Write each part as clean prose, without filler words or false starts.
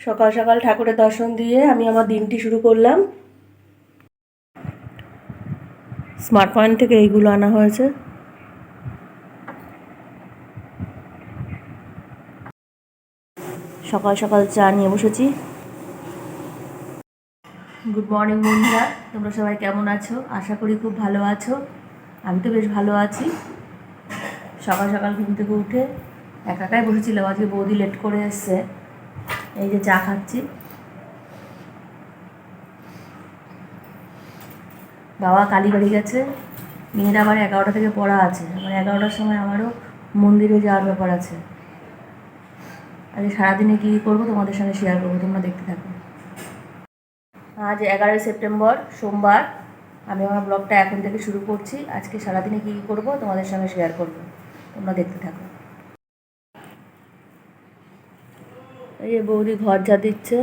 সকাল সকাল ঠাকুরের দর্শন দিয়ে আমি আমার দিনটি শুরু করলাম। স্মার্ট পয়েন্ট থেকে এইগুলো আনা হয়েছে। সকাল সকাল চা নিয়ে বসেছি। গুড মর্নিং বন্ধুরা, তোমরা সবাই কেমন আছো? আশা করি খুব ভালো আছো। আমি তো বেশ ভালো আছি। সকাল সকাল ঘুম থেকে উঠে একাই বসেছিলাম, আজকে বৌদি লেট করে এসছে। এই যে চা খাচ্ছি। বাবা কালীবাড়ি গেছে, মেয়ের আবার 11টা থেকে পড়া আছে। আমার 11টার সময় আমারও মন্দিরে যাওয়ার ব্যাপার আছে। আজকে সারাদিনে কী করবো তোমাদের সঙ্গে শেয়ার করবো, তোমরা দেখতে থাকো। আজ 11ই সেপ্টেম্বর সোমবার। আমি আমার ব্লগটা এখন থেকে শুরু করছি। আজকে সারাদিনে কী করবো তোমাদের সঙ্গে শেয়ার করবো, তোমরা দেখতে থাকো। এই যে বৌদি ঘর ঝাড় দিচ্ছে।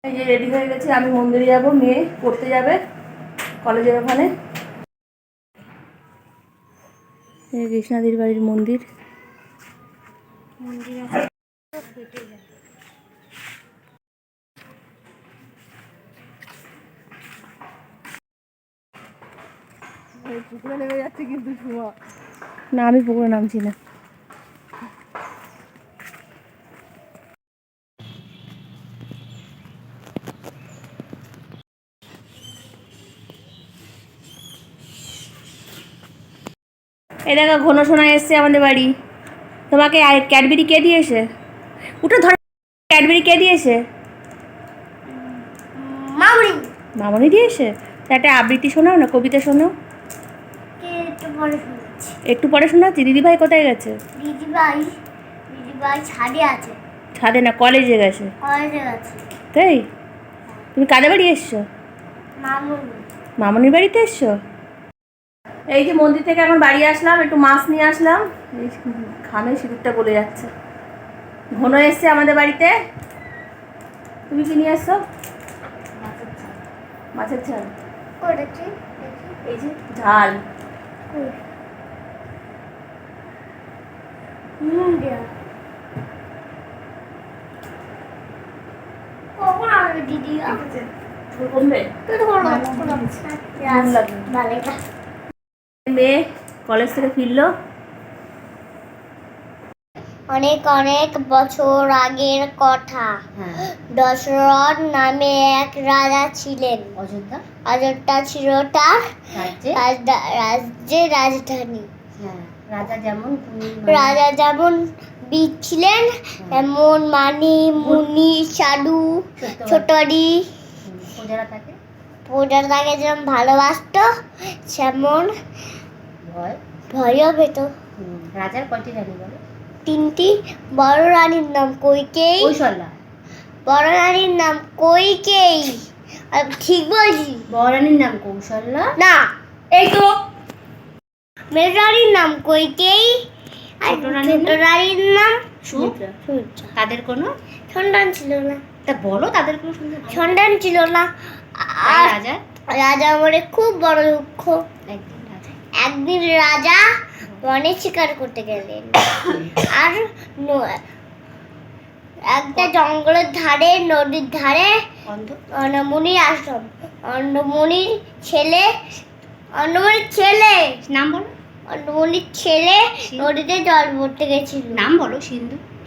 এই যে রেডি হয়ে গেছে, আমি মন্দিরে যাব, মেয়ে পড়তে যাবে কলেজের ওখানে। এই কৃষ্ণাদির বাড়ির মন্দির। পুকুরে নেমে যাচ্ছে কিন্তু না, আমি পুকুরে নামছি না। এই দেখো ঘন সোনা এসছে আমাদের বাড়ি। তোমাকে ক্যাডবেরি কে দিয়েছে? উঠে ধর, ক্যাডবেরি কে দিয়েছে? মামনি। মামনি দিয়েছে? একটা আবৃত্তি শোনাও না, কবিতা শোনাও। একটু পরে শোনাচ্ছি। দিদিভাই কোথায় গেছে? দিদিভাই ছাদে আছে। ছাদে না, কলেজে গেছে। তাই? তুমি কাদের বাড়ি এসছো? মামনির বাড়িতে এসছো? এই যে মন্দির থেকে এখন বাড়ি আসলাম, একটু মাছ নিয়ে আসলাম। এই খামে সিঁদুরটা গলে যাচ্ছে। ঘন এসছে আমাদের বাড়িতে। তুমি কি নিয়ে আসছো? মাছের ঝাল। এই যে ঝাল। কখন আসবে দিদি? কমবে। মেয়ে কলেজ থেকে ফিরলো। অনেক অনেক বছর আগের কথা। দশরথ নামে এক রাজা ছিলেন। অযোধ্যা ছিল তার রাজ্যের রাজধানী। রাজা যেমন বীর ছিলেন, এমন মানি মুনি সাধু ছোটরি প্রজারা তাকে যেমন ভালোবাসতো, সেমন ভয়ও পেত। রাজার কয়টি রানী বলো? 3টি। বড় রানীর নাম কইকেয়ী। বড় রানীর নাম কইকেয়ী। ঠিক বলছি? বড় রানীর নাম কৌশল্যা। না, এই তো। মেজ রানীর নাম কইকেয়ী আর ছোট রানীর নাম সুমিত্রা। তাদের কোনো সন্তান ছিল না। তা বলো, তাদের কোনো সন্তান ছিল না। আর রাজা মনে খুব বড় দুঃখ। একদিন রাজা বনে শিকার করতে গেলেন। আর একটা জঙ্গলের ধারে, নদীর ধারে অন্নমণির আশ্রম। অন্নমণির ছেলে নাম বলো। অন্নমণির ছেলে নদীতে জল পড়তে গেছিল। নাম বলো।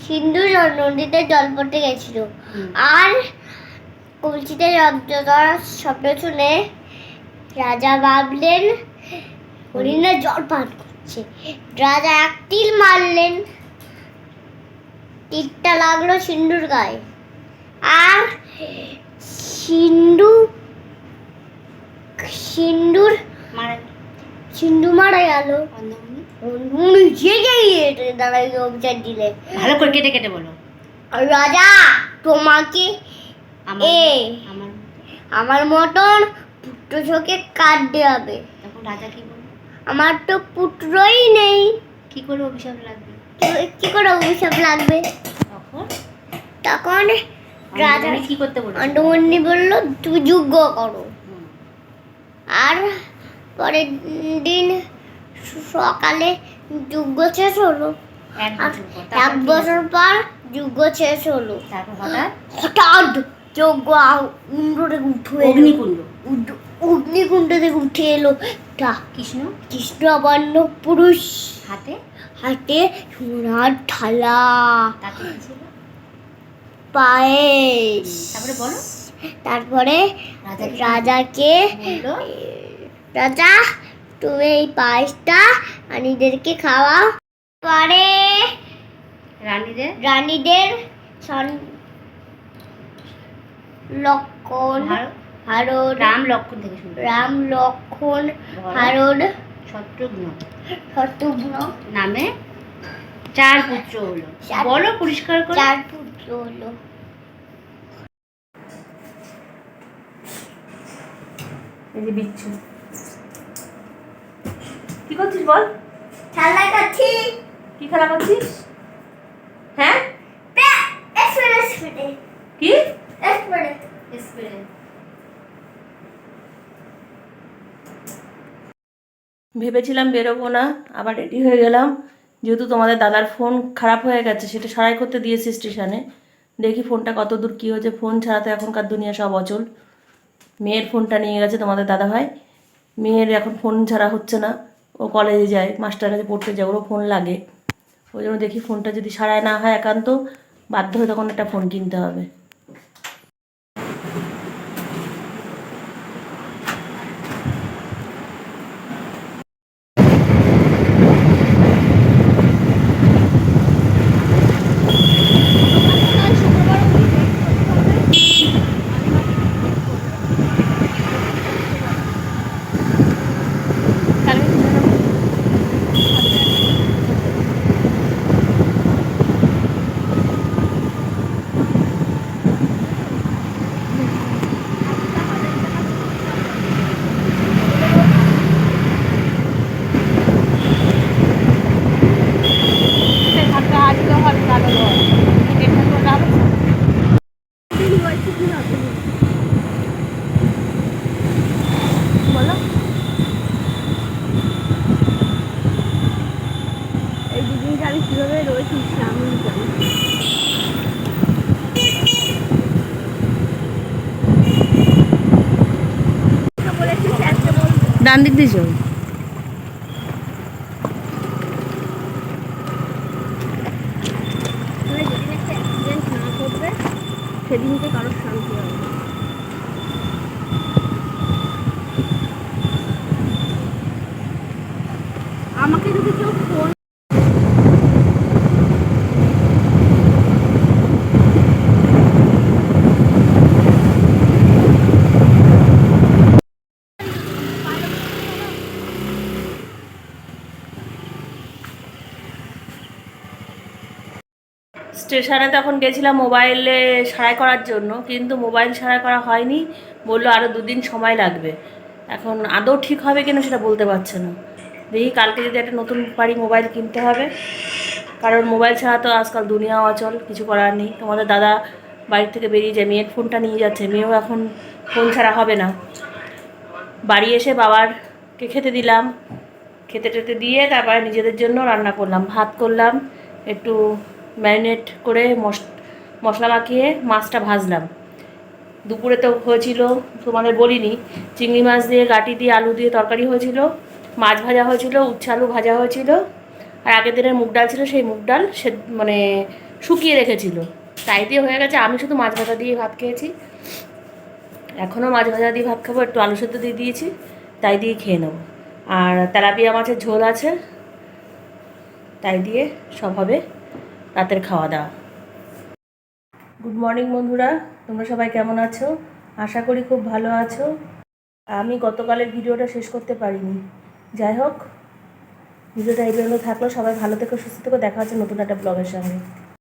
সিন্ধু নদীতে জল পড়তে গেছিল। আর কলসিতে শব্দ শুনে রাজা ভাবলেন হরিণা জল পান করছে। রাজা এক তীর মারলেন। তীরটা লাগলো সিন্ধুর গায়ে। আর সিন্ধু মারা গেল। অন্নমণি জেগে দাঁড়াই অভিযান দিলে। ভালো করে কেটে কেটে বলো। রাজা, তোমাকে আমার মতন পুত্র চোখে কাটতে হবে। তখন রাজা কি বলল? আমার তো পুত্রই নেই। কি করে অভিশাপ লাগবে? তখন রাজা কি করতে বলল? অন্নমণি বলল তুমি যজ্ঞ করো। আর পরের দিন সকালে যজ্ঞ শেষ হলো। এক বছর পর যজ্ঞ শেষ হলো। হঠাৎ যজ্ঞ কুণ্ড থেকে উঠে অগ্নিকুণ্ড থেকে উঠে এলো কৃষ্ণ বর্ণ পুরুষ, হাতে সোনার থালা, পায়েস। তারপরে রাজাকে রাজা তুমি এই পায়েসটা রানীদেরকে খাওয়া। পরে রানীদের লক্ষণ হারণ, রাম লক্ষণ হারণ শত্রুঘ্ন নামে 4 পুত্র হলো। বলো পরিষ্কার করে। 4 পুত্র হলো। এই যে বিচ্ছু, কি করছিস বল? খেলা করছি। কি খেলা করছিস? হ্যাঁ কি ভেবেছিলাম বেরোবো না, আবার রেডি হয়ে গেলাম। যেহেতু তোমাদের দাদার ফোন খারাপ হয়ে গেছে, সেটা সারাই করতে দিয়েছি স্টেশনে। দেখি ফোনটা কত দূর কী হচ্ছে। ফোন ছাড়া তো এখনকার দুনিয়া সব অচল। মেয়ের ফোনটা নিয়ে গেছে তোমাদের দাদাভাই। মেয়ের এখন ফোন ছাড়া হচ্ছে না। ও কলেজে যায়, মাস্টার কাছে পড়তে যায়, ওরও ফোন লাগে। ওই জন্য দেখি ফোনটা যদি সারাই না হয় একান্ত, বাধ্য হয়ে তখন একটা ফোন কিনতে হবে। ডান দিক দিয়ে চল। সেদিনকে কারোর শান্তি হবে। আমাকে যদি কেউ ফোন স্টেশনে তখন গেছিলাম মোবাইলে সারাই করার জন্য, কিন্তু মোবাইল সারাই করা হয়নি। বললো আরও 2 দিন সময় লাগবে। এখন আদৌ ঠিক হবে কিনা সেটা বলতে পারছে না। দেখি কালকে যদি একটা নতুন পারি মোবাইল কিনতে হবে, কারণ মোবাইল ছাড়া তো আজকাল দুনিয়া অচল, কিছু করার নেই। তোমাদের দাদা বাড়ির থেকে বেরিয়ে যায়, মেয়ের ফোনটা নিয়ে যাচ্ছে। মেয়েও এখন ফোন ছাড়া হবে না। বাড়ি এসে বাবারকে খেতে দিলাম, খেতে টেতে দিয়ে তারপরে নিজেদের জন্য রান্না করলাম। ভাত করলাম, একটু ম্যারিনেট করে মশলা মাখিয়ে মাছটা ভাজলাম। দুপুরে তো হয়েছিল, তোমাদের বলিনি, চিংড়ি মাছ দিয়ে গাটি দিয়ে আলু দিয়ে তরকারি হয়েছিল, মাছ ভাজা হয়েছিল, উচ্ছে আলু ভাজা হয়েছিল, আর আগের দিনের মুগ ডাল ছিল, সেই মুগ ডাল সে মানে শুকিয়ে রেখেছিল, তাই দিয়ে হয়ে গেছে। আমি শুধু মাছ ভাজা দিয়ে ভাত খেয়েছি, এখনও মাছ ভাজা দিয়ে ভাত খাবো। একটু আলু সেদ্ধ দিয়ে দিয়েছি, তাই দিয়ে খেয়ে নেবো। আর তেলাপিয়া মাছের ঝোল আছে, তাই দিয়ে সব হবে রাতের খাওয়া দাওয়া। গুড মর্নিং বন্ধুরা, তোমরা সবাই কেমন আছো? আশা করি খুব ভালো আছো। আমি গতকালের ভিডিওটা শেষ করতে পারিনি। যাই হোক, ভিডিওটা এই পর্যন্ত থাকলো। সবাই ভালো থেকো, সুস্থ থেকো। দেখা হচ্ছে নতুন একটা ব্লগের সঙ্গে।